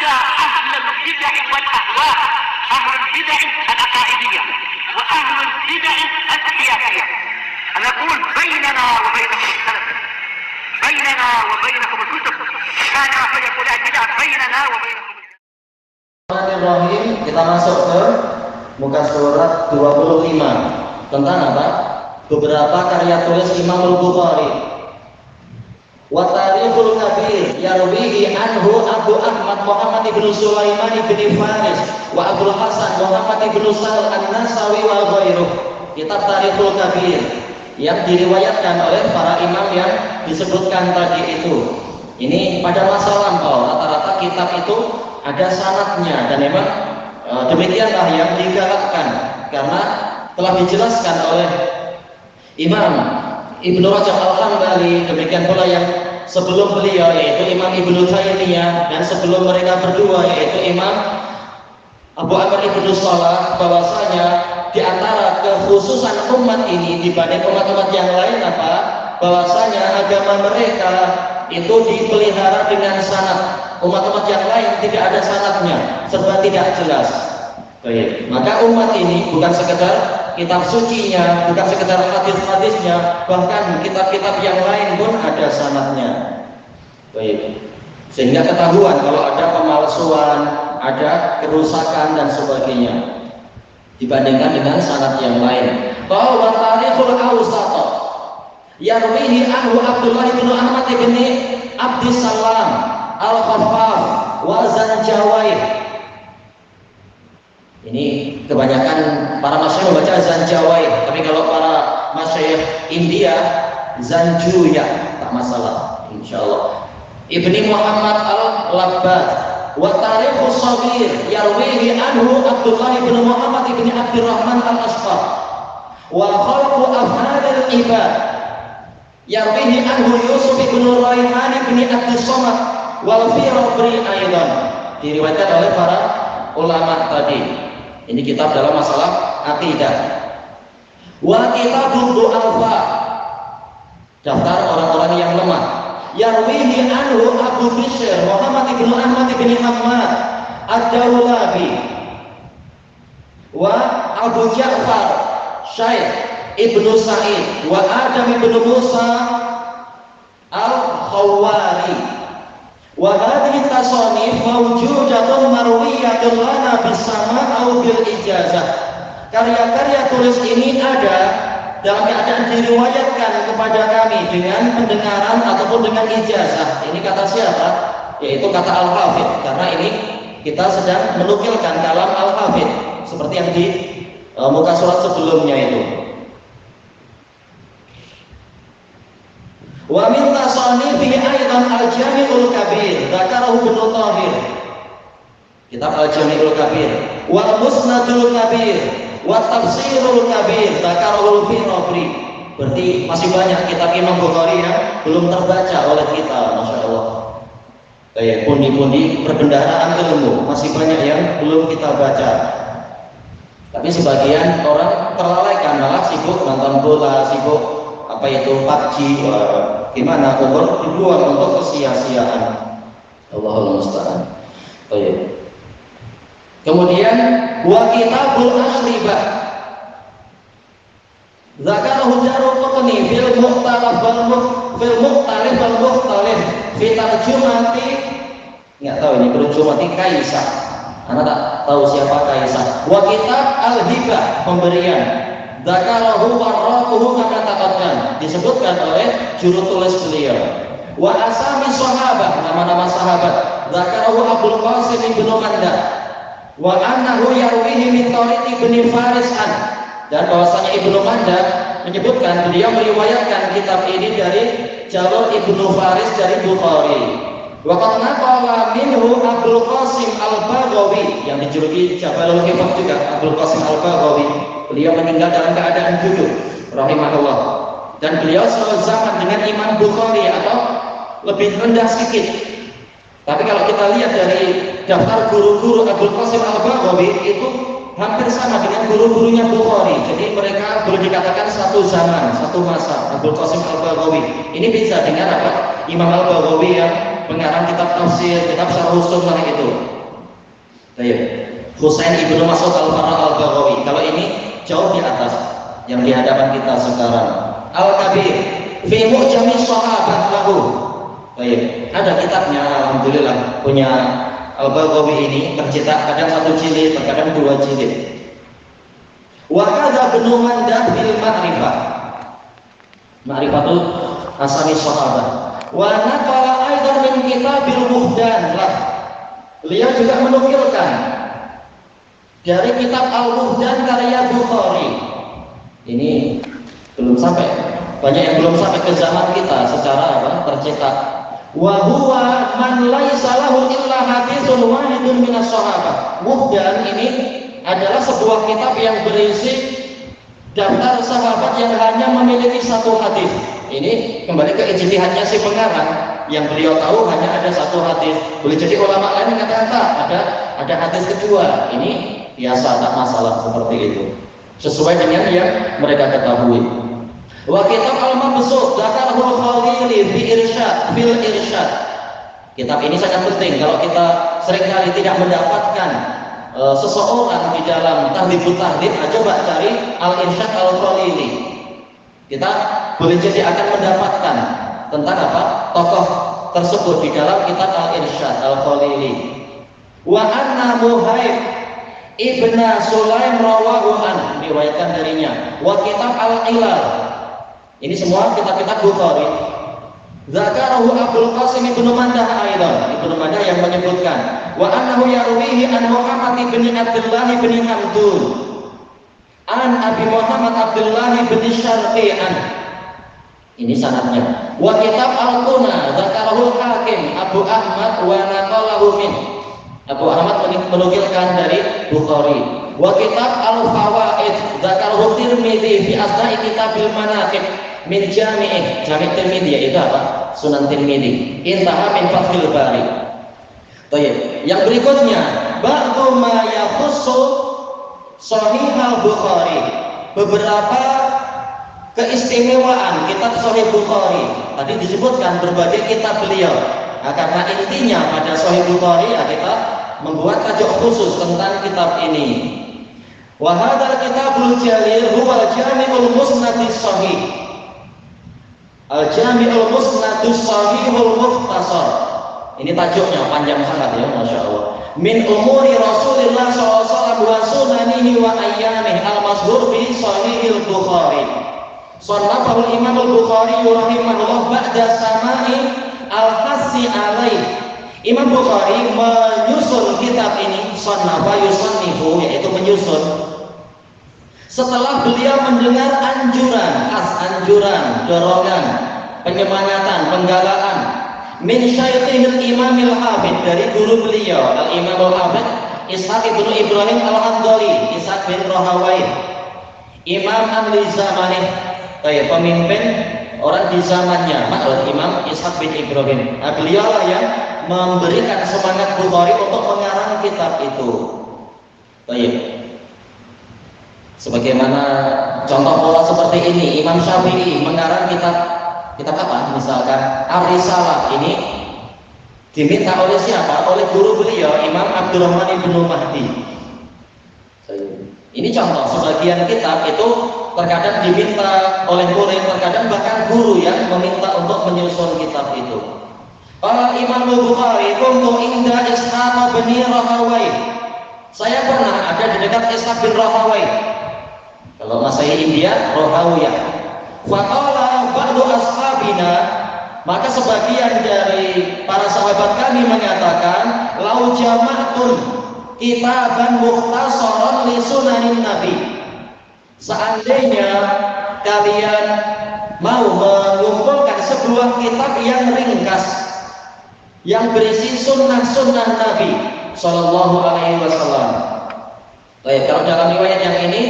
على أهل البدع والأهواء، أهل البدع العقائدية وأهل البدع السياسية. أنا أقول بيننا وبينكم السلف، بيننا وبينكم الكتب، كان فيقول البدع بيننا وبينكم. Bismillahirrahmanirrahim. Kita masuk ke muka surat 25 tentang apa? Beberapa karya tulis Imam Al-Bukhari. Wa tarikhul kabir yarwihi anhu Abu Ahmad Muhammad ibn Sulaiman ibn Faris wa Abdul Hasan Muhammad ibn Sahal An-Nasawi wa ghairuh. Kitab Tarikhul Kabir yang diriwayatkan oleh para imam yang disebutkan tadi itu. Ini pada masa lampau, rata-rata kitab itu ada sanadnya, dan memang demikianlah yang digalakkan, karena telah dijelaskan oleh Imam Ibnu Rajab Al-Hambali, demikian pula yang sebelum beliau yaitu Imam Ibnu Taimiyah, dan sebelum mereka berdua yaitu Imam Abu Amr Ibnu Salah, bahwasanya di antara kekhususan umat ini dibanding umat-umat yang lain apa? Bahwasanya agama mereka itu dipelihara dengan sanad. Umat-umat yang lain tidak ada sanadnya, serba tidak jelas. Baik. Maka umat ini bukan sekedar kitab sucinya, bukan sekedar hadis-hadisnya, bahkan kitab-kitab yang lain pun ada sanadnya. Baik. Sehingga ketahuan kalau ada pemalsuan, ada kerusakan dan sebagainya dibandingkan dengan sanad yang lain. Bahwa tarikhul awsat yarwihi anhu Abdullah bin Ahmad bin Abdissalam Al-Khaffaf wa Zanjawaih. Ini kebanyakan para masyayikh membaca Zanjawaih, tapi kalau para masyayikh India Zanjuya, tak masalah insyaallah. Ibni Muhammad Al-Labbad wa Tarikhus Shaghir yarwihi anhu Abdullah bin Muhammad bin Abdurrahman Al-Asfar wa Khalqu Af'alil Ibad yarwihi anhu Yusuf bin Raihan bin Abdus Samad wal Firabri aidan, diriwayatkan oleh para ulama tadi. Ini kitab dalam masalah akidah. Wa kitabud du'afa, daftar orang-orang yang lemah. Yarwihi anhu Abu Bishr Muhammad bin Ahmad bin Hammad Ad-Dawlabi wa Abu Ja'far Syekh Ibnu Sa'id wa Adam bin Musa Al-Khawwari. Wa hadhihi tasanif mawjudatun marwiyatun lana bisama au bil ijazah. Karya-karya tulis ini ada dalam keadaan diriwayatkan kepada kami dengan pendengaran ataupun dengan ijazah. Ini kata siapa? Yaitu kata Al-Hafidh, karena ini kita sedang menukilkan kalam Al-Hafidh seperti yang di muka surat sebelumnya itu. Wa min tasanifi aidan al-Jami'ul Kabir dzakarahu Ibnu Thahir, kitab al-Jami'ul Kabir, wal Musnadul Kabir wa Tafsirul Kabir dzakarahu Firabri. Berarti masih banyak kitab Imam Bukhari yang belum terbaca oleh kita, Masya Allah. Kayak pundi-pundi perbendaharaan ilmu masih banyak yang belum kita baca. Tapi sebagian orang terlalaikan, malah sibuk nonton bola, sibuk apa itu PUBG, gimana umur dibuang untuk kesia-siaan. Allahul musta'an. Baik. Kemudian wa kitabul asribah zakarahu Daruqutni fil mukhtalaf wal mukhtalif fi tarjumati, enggak tahu ini tarjumati Kaisar. Anda tak tahu siapa Kaisar. Wa kitab al-hibah, pemberian, dzakarahu warraquhu kama taqaddam, disebutkan oleh juru tulis beliau. Wa asami sahabah, nama-nama sahabat, dzakarahu Abdul Qasim ibnu Mandah wa annahu yarwihi min tariqi ibn Faris an, dan bahwasanya Ibnu Mandah menyebutkan beliau meriwayatkan kitab ini dari jalur Ibnu Faris dari Bukhari. Wa qad naqala minhu Abdul Qasim Al-Baghawi, yang dijuluki Jabalul Hifdz juga, Abdul Qasim Al-Baghawi. Beliau meninggal dalam keadaan duduk, rahimahullah, dan beliau sezaman dengan Imam Bukhari atau lebih rendah sedikit. Tapi kalau kita lihat dari daftar guru-guru Abdul Qasim Al-Baghawi itu hampir sama dengan guru-gurunya Bukhari. Jadi mereka boleh dikatakan satu zaman, satu masa. Abdul Qasim Al-Baghawi ini bisa dengan apa? Imam Al-Baghawi yang mengarang kitab tafsir, kitab Syarh Sunnah itu. Baik. Husain ibnu Mas'ud al-Farra al-Baghawi. Kalau ini jauh di atas yang di hadapan kita sekarang. Al-Kabir fi mu'jami sahabat lahu. Baik. Ada kitabnya, alhamdulillah, punya Al-Baghawi ini tercetak kadang 1 jilid, terkadang 2 jilid. Wa hadza Ibnu Mandah fil Ma'rifah. Ma'rifatul Asami Sahabat. Wa naqala aidan min kitabil Muhdan lah. Beliau juga menukilkan dari kitab Al-Muhdan karya Bukhari. Ini belum sampai, banyak yang belum sampai ke zaman kita secara tercetak. Wa huwa man laisa lahu illa haditsun wahidun minas sahabat. Muhdan ini adalah sebuah kitab yang berisi daftar sahabat yang hanya memiliki 1 hadis. Ini kembali ke ijtihadnya si pengarang, yang beliau tahu hanya ada 1 hadis. Boleh jadi ulama lain mengatakan ada hadis kedua. Ini biasa, tak masalah seperti itu. Sesuai dengan yang mereka ketahui. Wa kitab al-mabsut dzakarul Khalili fi irsyad fil irsyad. Kitab ini sangat penting kalau kita seringkali tidak mendapatkan seseorang di dalam tahdhibut tahdhib, coba cari al-irsyad al-Khalili. Kita boleh jadi akan mendapatkan tentang apa? Tokoh tersebut di dalam kitab al-irsyad al-Khalili. Wa anna Muhaib Ibnu Sulaim rawahu an, diriwayatkan darinya. Wa kitab al-Ilal. Ini semua kitab-kitab Bukhari. Zakarahu Abdul Qasim Ibnu Mandah aidan. Ibnu Mandah yang menyebutkan wa annahu yarwihi an Muhammad bin Abdullah bin Hamdun an Abi Muhammad Abdullah bin Syarqi'an. Ini sanadnya. Wa kitab Al-Quna zakarahu Hakim Abu Ahmad wa naqalahu min. Abu Ahmad menukilkan dari Bukhari. Wa kitab Al-Fawaid zakarahu Tirmidzi fi asna'i kitabil manaqib min jami'ih. Jami' Tirmidzi yaitu apa? Sunan Tirmidzi. Intaha min Fathul Bari. Baik. Yang berikutnya, ba'du ma yakhussu Sahih Al-Bukhari. Beberapa keistimewaan kitab Sahih Bukhari. Tadi disebutkan berbagai kitab beliau. Nah, karena intinya pada Sahih Bukhari ya kita membuat tajuk khusus tentang kitab ini. Wa hadzal kitabul jalil huwa al-Jami'ul Musnadis Sahih. Al-Jami'ul Musnadus Sahihul Mukhtasar. Ini tajuknya panjang sangat ya, Masya Allah. Min umuri Rasulillah SAW wa sunanihi wa ayyamihi al-mazhur fi Sahihil Bukhari. Sannafahul Imam Al-Bukhari rahimahullah ba'da sama'i al-hassi alaih. Imam Bukhari menyusun kitab ini, sannafa yusannifu, yaitu menyusun, setelah beliau mendengar anjuran, anjuran, dorongan, penyemangatan, penggalaan min syaikhil imamil hafidh, dari guru beliau al-imam al-hafidh Ishaq ibnu Ibrahim al-Handali, Ishaq bin Rahawai, imam ahli zamanih, kayak pemimpin orang di zamannya, maksud Imam Ishaq bin Ibrahim. Nah, beliau lah yang memberikan semangat Bukhari untuk mengarang kitab itu. Baik. Sebagaimana contoh pola seperti ini, Imam Syafi'i mengarang kitab apa? Misalkan Ar-Risalah, ini diminta oleh siapa? Oleh guru beliau, Imam Abdurrahman bin Mahdi. Ini contoh, sebagian kitab itu terkadang diminta oleh murid, terkadang bahkan guru yang meminta untuk menyusun kitab itu. Imam Bukhari kuntu inda Ishaq bin Rahawai. Saya pernah ada di dekat Ishaq bin Rahawai. Kalau masih India, Rahawiyah. Faqala ba'du ashabina, maka sebagian dari para sahabat kami mengatakan, lau jama'tun kitaban mukhtasaran li sunanin Nabi. Seandainya kalian mau mengumpulkan sebuah kitab yang ringkas, yang berisi sunnah-sunnah Nabi Sallallahu Alaihi Wasallam. Baik, kalau dalam riwayat yang ini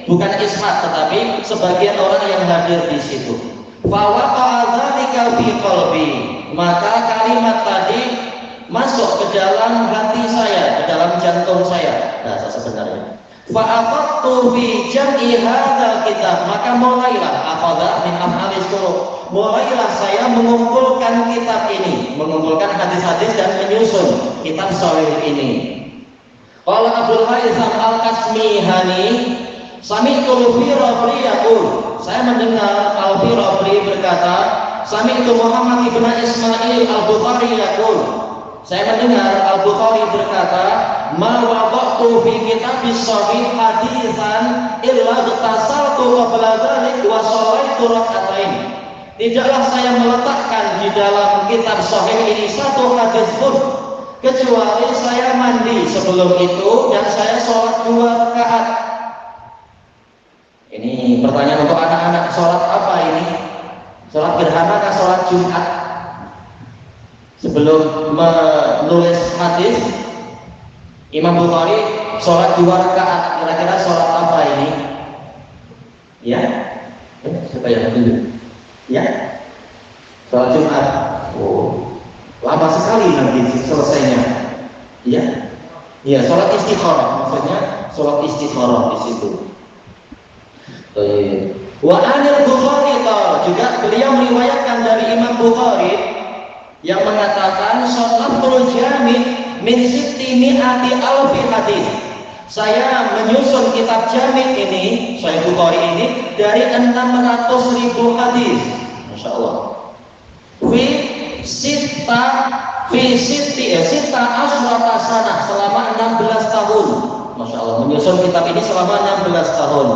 bukan Ishaq, tetapi sebagian orang yang hadir di situ. Fawaqa'a dzalika fi qalbi, maka kalimat tadi masuk ke dalam hati saya, ke dalam jantung saya. Bahasa sebenarnya. Fa'aqadtu bi jam'i hadzal kitab, maka mulailah aqadha min af'alis syuruh. Mulailah saya mengumpulkan kitab ini, mengumpulkan hadis-hadis dan menyusun kitab sahih ini. Qala Abdul Haitham Al-Kasmihani, sami'tu Al-Firabri yaqul, saya mendengar Al-Firabri berkata, sami'tu Muhammad ibn Ismail Al-Bukhari yaqul, saya mendengar Al-Bukhari berkata, ma wada'tu fi kitabis sahih haditsan illa tasaltu qabla dzalik wa shallaitu rak'atain. Tidaklah saya meletakkan di dalam kitab sahih ini satu hadis pun kecuali saya mandi sebelum itu dan saya sholat 2 rakaat. Ini pertanyaan untuk anak-anak, sholat apa ini? Sholat gerhana atau sholat Jumat? Sebelum menulis hadis, Imam Bukhari sholat 2 rakaat. Kira-kira sholat apa ini? Ya? Siapa yang dulu? Ya? Sholat Jumat. Oh, lama sekali nanti selesainya. Ya? Ya, sholat istikharah. Maksudnya sholat istikharah di situ. Wa anil Bukhari juga beliau meriwayatkan dari Imam Bukhari yang mengatakan sholatul jami' min sittimi'ati alfi hadis. Saya menyusun kitab jami' ini, Sahih Bukhari ini dari 600.000 hadis. Masya Allah. Sita asrata sanah, selama 16 tahun. Masya Allah, menyusun kitab ini selama 16 tahun.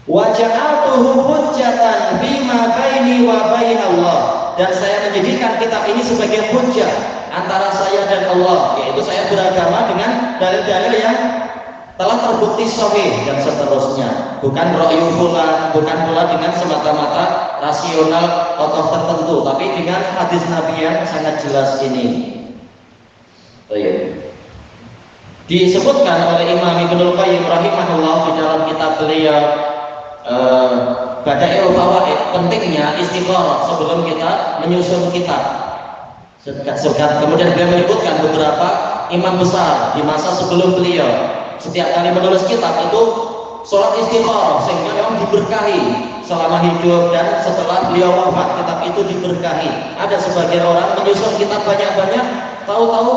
Wa ja'altuhu hujjatan bima baini wa bain Allah, dan saya menjadikan kitab ini sebagai hujjah antara saya dan Allah, yaitu saya beragama dengan dalil-dalil yang telah terbukti sahih dan seterusnya, bukan ra'yu fulan, bukan pula dengan semata-mata rasional tokoh tertentu, tapi dengan hadis Nabi yang sangat jelas ini. Disebutkan oleh Imam Ibnul Qayyim rahimahullah di dalam kitab beliau Bada'iul Fawaid, pentingnya istikharah sebelum kita menyusun kitab. Kemudian beliau menyebutkan beberapa imam besar di masa sebelum beliau, setiap kali menulis kitab itu sholat istikharah, sehingga memang diberkahi selama hidup, dan setelah beliau wafat kitab itu diberkahi. Ada sebagian orang menyusun kitab banyak-banyak, tahu-tahu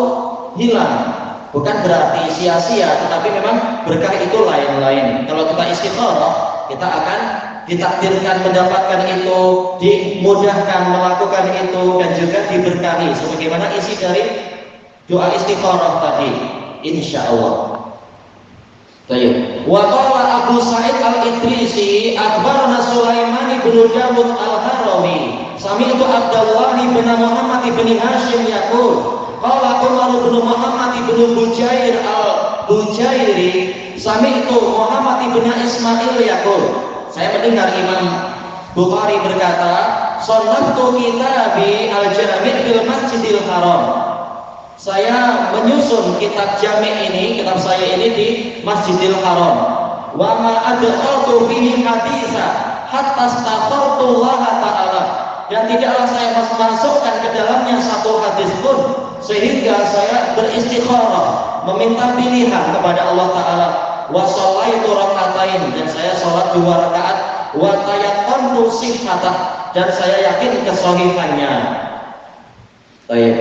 hilang. Bukan berarti sia-sia, tetapi memang berkah itu lain-lain. Kalau kita istikharah, kita akan ditakdirkan mendapatkan itu, dimudahkan melakukan itu, dan juga diberkahi sebagaimana isi dari doa istikharah tadi, insya Allah. Wa qala Abu Sa'id Al-Idrisi akhbarana Sulaiman bin Dawud Al-Harawi sami'tu Abdullah bin Muhammad bin Hashim yaqul qala Umar bin Muhammad bin Bujair Al-Bujairi sami'tu Muhammad bin Ismail yaqul, saya mendengar Imam Bukhari berkata, shallatu kitabi al-jami' fil Masjidil Haram, saya menyusun kitab jami' ini, kitab saya ini di Masjidil Haram. Wa ma adkhaltu fihi haditsa hatta astaghfartu Allah Ta'ala, dan tidaklah saya masukkan ke dalamnya satu hadis pun sehingga saya beristikharah, meminta pilihan kepada Allah Ta'ala. Wa shallaitu rak'atain, dan saya sholat 2 rakaat. Wa tayaqqantu sihhatah, dan saya yakin kesahihannya. Baik.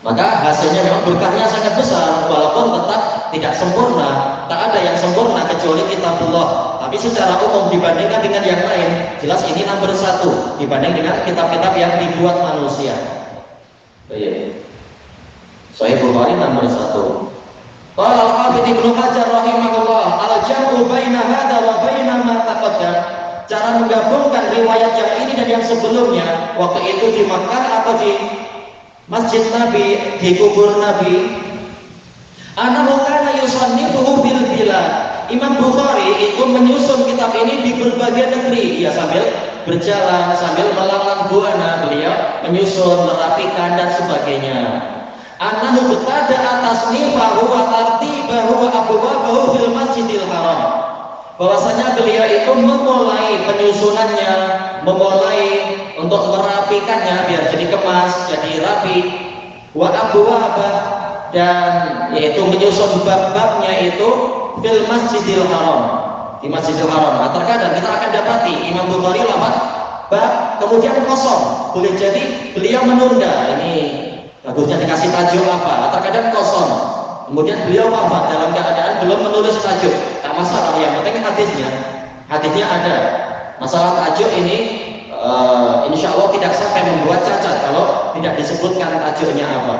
Maka hasilnya memang berkahnya sangat besar, walaupun tetap tidak sempurna. Tak ada yang sempurna kecuali kitabullah. Tapi secara umum dibandingkan dengan yang lain, jelas ini nomor 1 dibanding dengan kitab-kitab yang dibuat manusia. Baik. Sahih Bukhari nomor 1. Qala Al-Hafidz Ibnu Hajar rahimahullah, al-jam'u baina hadza wa baina ma taqaddam, cara menggabungkan riwayat yang ini dan yang sebelumnya, waktu itu di Makkah atau di Masjid Nabi, di kubur Nabi, annahu kana yusannifuhu bil bilad. Imam Bukhari itu menyusun kitab ini di berbagai negeri. Ya, sambil berjalan, sambil melalang buana, beliau menyusun, merapikan dan sebagainya. Annahu btada tasnifahu wa tartibahu wa abwabahu fil Masjidil Haram. Bahwasanya beliau itu memulai penyusunannya, memulai untuk merapikannya biar jadi kemas, jadi rapi. Wa abwabah, dan yaitu menyusun bab-babnya itu fil Masjidil Haram, di Masjidil Haram. Nah, terkadang kita akan dapati Imam Bukhari lafaz bab kemudian kosong. Boleh jadi beliau menunda. Ini bagusnya dikasih tajuk apa? Terkadang kosong. kemudian beliau wafat dalam keadaan belum menulis tajuk. Tak masalah, yang penting hadisnya ada. Masalah tajuk ini insya Allah tidak sampai membuat cacat kalau tidak disebutkan tajuknya apa.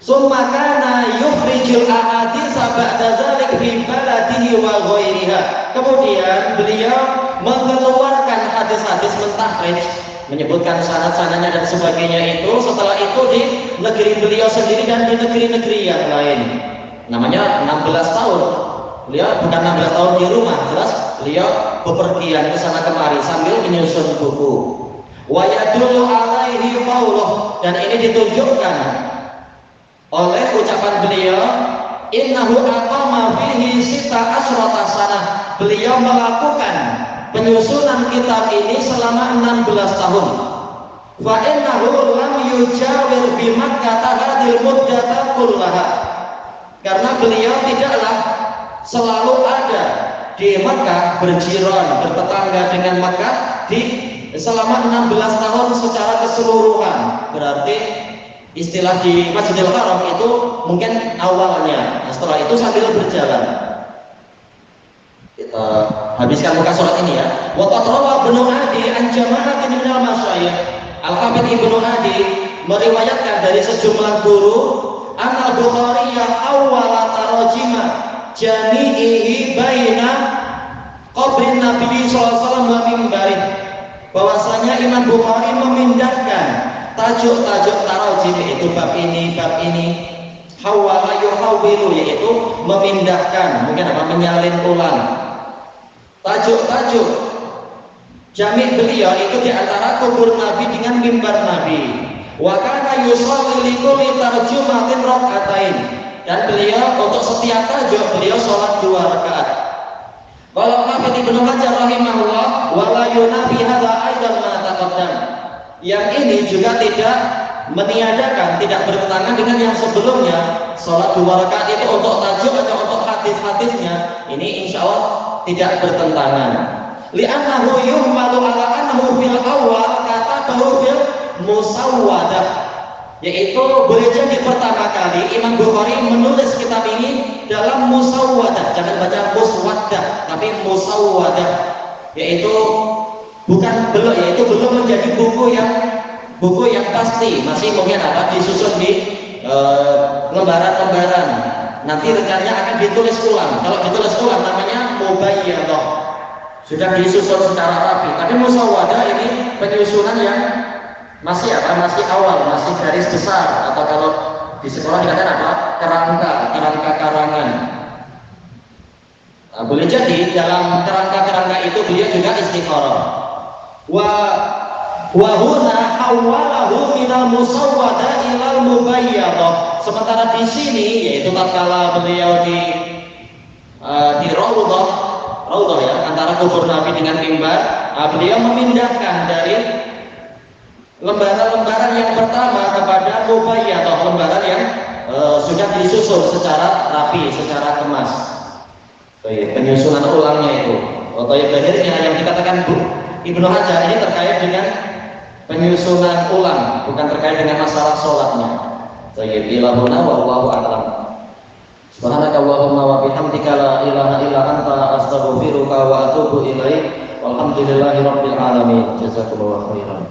Summa kana yukhrijul ahaditsa ba'da dzalik fi baladihi wa ghairiha. Kemudian beliau mengeluarkan hadis-hadis mentakhrij, menyebutkan sanad-sanadnya dan sebagainya itu setelah itu di negeri beliau sendiri dan di negeri-negeri yang lain. Namanya 16 tahun. Beliau bukan 16 tahun di rumah, jelas beliau bepergian ke sana kemari sambil menyusun buku. Wa yadullu alaihi qauluh, dan ini ditunjukkan oleh ucapan beliau, innahu aqama fihi sita asrata sanah. Beliau melakukan penyusunan kitab ini selama 16 tahun. Fa innahu lam yujawir bi Makkah hadhil muddata kullaha. Karena beliau tidaklah selalu ada di Makkah, berjiran, bertetangga dengan Makkah di selama 16 tahun secara keseluruhan. Berarti istilah di Masjidil Haram itu mungkin awalnya, setelah itu sambil berjalan. Kita habiskan muka surat ini ya. Wa qad rawa Ibnu Adi an jama'atin minal masyayikh. Al-Hafidz Ibnu Adi meriwayatkan dari sejumlah guru, Anal Bukhari awwala tarajima jami'ihi baina qabrin Nabi sallallahu alaihi wasallam wa mimbarih. Bahwasanya Imam Bukhari memindahkan tajuk-tajuk tarajim, yaitu bab ini, hawala yuhawwilu, yaitu memindahkan, mungkin apa, menyalin ulang tajuk-tajuk jami' beliau itu diantara kubur Nabi dengan mimbar Nabi. Wa kana yusalli li kulli tarjumatin rak'atain, dan beliau untuk setiap tajuk beliau sholat 2 rakaat. Kalau Hafidz Ibnu Hajar rahimahullah wala yunafi hadza aidan ma taqaddam, yang ini juga tidak meniadakan, tidak bertentangan dengan yang sebelumnya. Sholat 2 rakaat itu untuk tajuk atau untuk hadis-hadisnya, ini insya Allah tidak bertentangan. Li'annahu yuhmalu ala annahu fil awal katabahu fil musawwadah, yaitu boleh jadi pertama kali Imam Bukhari menulis kitab ini dalam musawwadah, jangan baca muswaddah tapi musawwadah, yaitu belum menjadi buku yang pasti, masih mungkin apa, disusun di lembaran-lembaran. Nanti rekannya akan ditulis ulang. Kalau ditulis ulang namanya mubayyadah, sudah disusun secara rapi. Tapi musawwadah ini penyusunan yang masih awal, masih garis besar, atau kalau di sekolah dikatakan apa, kerangka karangan. Nah, boleh jadi dalam kerangka itu beliau juga istikharah. Wa huna hawwalahu minal musawwadah ilal mubayyadah. Sementara di sini, yaitu tatkala beliau di raudhah ya, antara kubur Nabi dengan mimbar, beliau memindahkan dari lembaran-lembaran yang pertama kepada mubayyadah, lembaran yang sudah disusun secara rapi, secara kemas. Penyusunan ulangnya itu. Atau yang akhirnya yang dikatakan Ibnu Hajar ini terkait dengan penyusunan ulang, bukan terkait dengan masalah sholatnya. Ilahuna wallahu a'lam. Subhanaka Allahumma wa bihamdika la ilaha illa anta astaghfiruka wa atubu ilaik. Walhamdulillahi rabbil alamin. Jazakumullahu khairan.